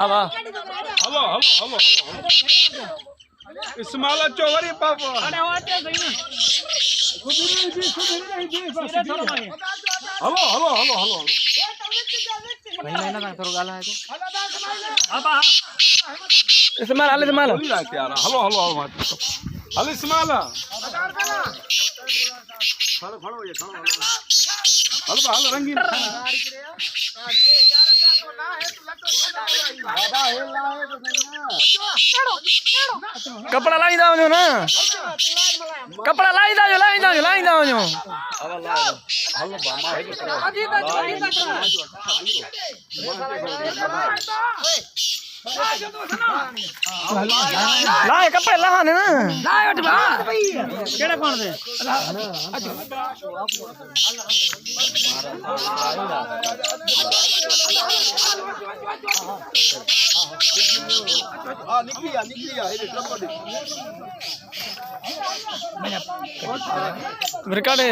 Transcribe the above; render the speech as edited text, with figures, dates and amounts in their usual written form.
अब hello hello hello hello Ismail Chowdhury पापा अरे होते सही ना हलो हलो हलो हलो नहीं ना थोड़ा गाला है तो अब इस्माइल आले इस्माइल बोल रहा है यार hello hello hello hello Ismail खड़ो खड़ो ये खड़ो हलो हलो रंगीन कपड़ा लाई दाओ जो ना कपड़ा लाई दाओ जो हलो बामा है लाए कपड़े लाने ना लाए उठ बा केड़ा कौन दे हां निकलिया ये ट्रक रिकॉर्ड है